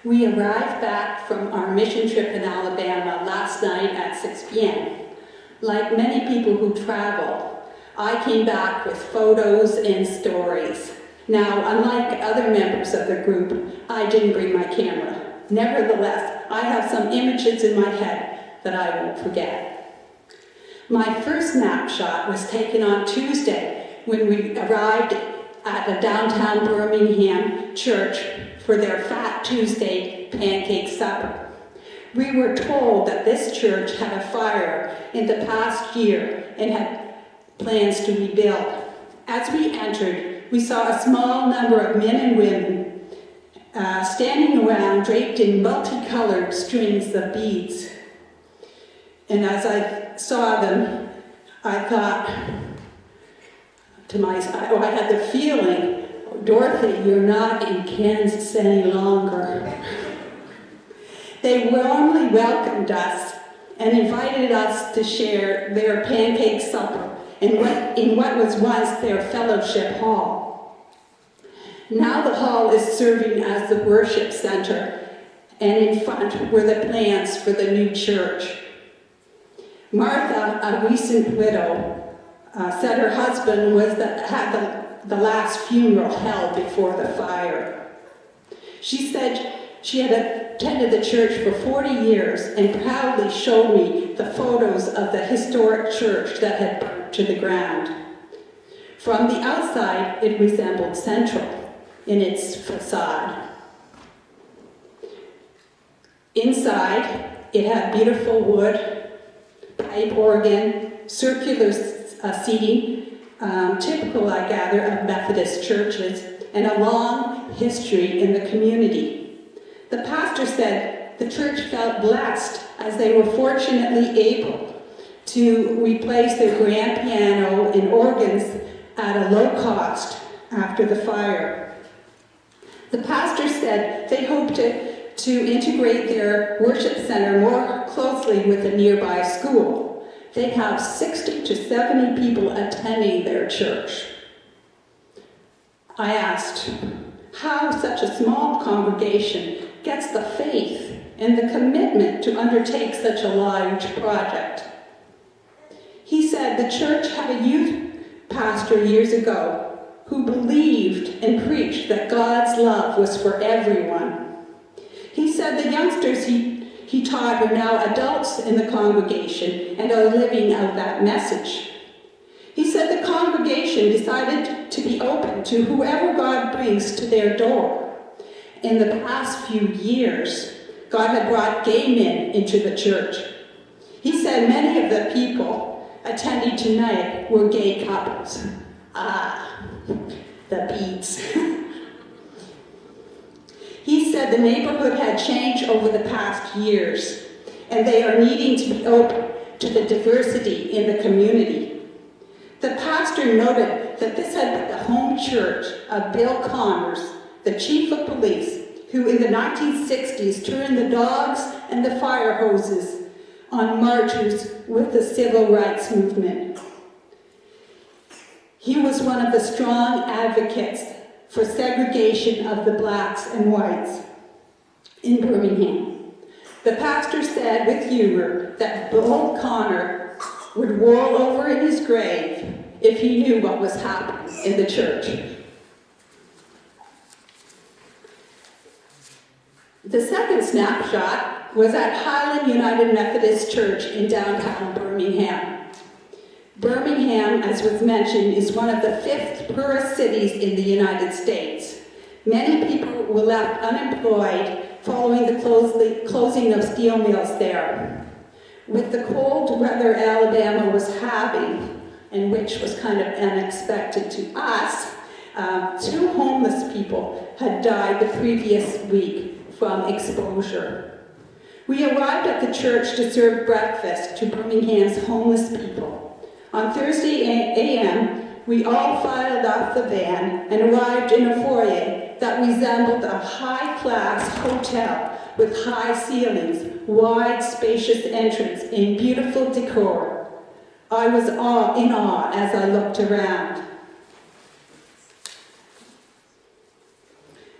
We arrived back from our mission trip in Alabama last night at 6 p.m. Like many people who travel, I came back with photos and stories. Now, unlike other members of the group, I didn't bring my camera. Nevertheless, I have some images in my head that I won't forget. My first snapshot was taken on Tuesday when we arrived at a downtown Birmingham church for their Fat Tuesday pancake supper. We were told that this church had a fire in the past year and had plans to rebuild. As we entered, we saw a small number of men and women standing around draped in multicolored strings of beads. And as I saw them, I thought to myself, I had the feeling, Dorothy, you're not in Kansas any longer. They warmly welcomed us and invited us to share their pancake supper in what was once their fellowship hall. Now the hall is serving as the worship center, and in front were the plans for the new church. Martha, a recent widow, said her husband had the last funeral held before the fire. She said she had attended the church for 40 years and proudly showed me the photos of the historic church that had burnt to the ground. From the outside, it resembled Central in its facade. Inside, it had beautiful wood, pipe organ, circular seating, typical, I gather, of Methodist churches, and a long history in the community. The pastor said the church felt blessed as they were fortunately able to replace their grand piano and organs at a low cost after the fire. The pastor said they hoped to integrate their worship center more closely with a nearby school. They have 60 to 70 people attending their church. I asked how such a small congregation gets the faith and the commitment to undertake such a large project. He said the church had a youth pastor years ago who believed and preached that God's love was for everyone. He said the youngsters he taught are now adults in the congregation and are living out that message. He said the congregation decided to be open to whoever God brings to their door. In the past few years, God had brought gay men into the church. He said many of the people attending tonight were gay couples. The beads. He said the neighborhood had changed over the past years, and they are needing to be open to the diversity in the community. The pastor noted that this had been the home church of Bill Connors, the chief of police, who in the 1960s turned the dogs and the fire hoses on marchers with the civil rights movement. He was one of the strong advocates for segregation of the blacks and whites in Birmingham. The pastor said with humor that Bill Connor would roll over in his grave if he knew what was happening in the church. The second snapshot was at Highland United Methodist Church in downtown Birmingham. Birmingham, as was mentioned, is one of the 5th poorest cities in the United States. Many people were left unemployed following the closing of steel mills there. With the cold weather Alabama was having, and which was kind of unexpected to us, 2 homeless people had died the previous week from exposure. We arrived at the church to serve breakfast to Birmingham's homeless people. On Thursday a.m., we all filed off the van and arrived in a foyer that resembled a high-class hotel with high ceilings, wide, spacious entrance, and beautiful decor. I was in awe as I looked around.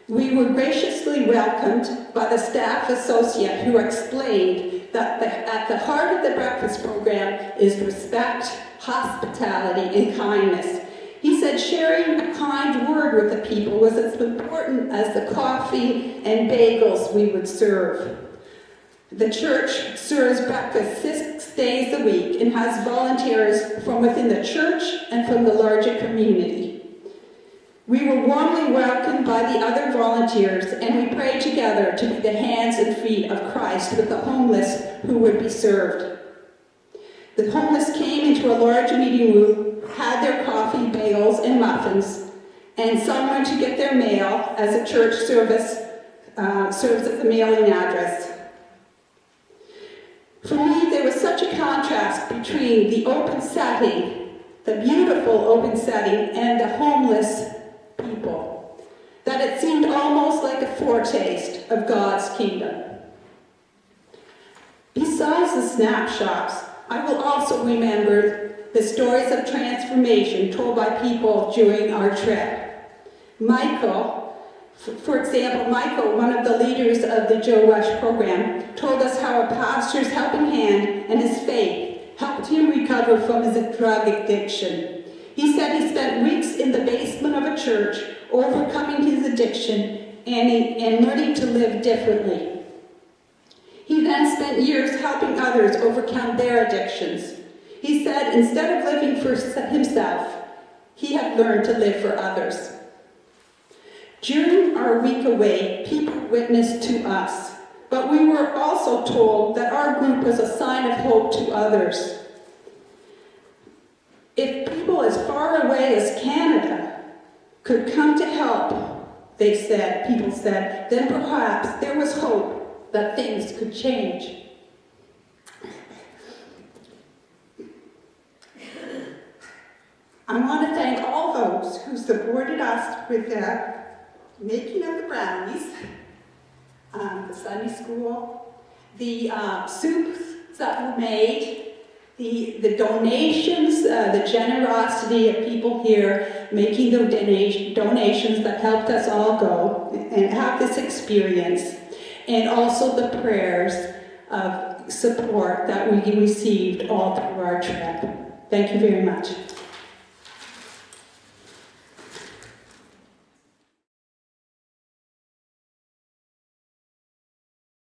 We were graciously welcomed by the staff associate who explained that at the heart of the breakfast program is respect, hospitality, and kindness. He said sharing a kind word with the people was as important as the coffee and bagels we would serve. The church serves breakfast 6 days a week and has volunteers from within the church and from the larger community. We were warmly welcomed by the other volunteers, and we prayed together to be the hands and feet of Christ with the homeless who would be served. The homeless came into a large meeting room, had their coffee, bagels, and muffins, and some went to get their mail as a church service serves as a mailing address. For me, there was such a contrast between the open setting, the beautiful open setting, and the homeless people, that it seemed almost like a foretaste of God's kingdom. Besides the snapshots, I will also remember the stories of transformation told by people during our trip. Michael, for example, one of the leaders of the Joe Rush program, told us how a pastor's helping hand and his faith helped him recover from his drug addiction. He said he spent weeks in the basement of a church overcoming his addiction and learning to live differently. He then spent years helping others overcome their addictions. He said instead of living for himself, he had learned to live for others. During our week away, people witnessed to us, but we were also told that our group was a sign of hope to others. If people as far away as Canada could come to help, people said, then perhaps there was hope that things could change. I want to thank all those who supported us with the making of the brownies, the Sunday school, the soups that were made, the donations, the generosity of people here making the donations that helped us all go and have this experience, and also the prayers of support that we received all through our trip. Thank you very much.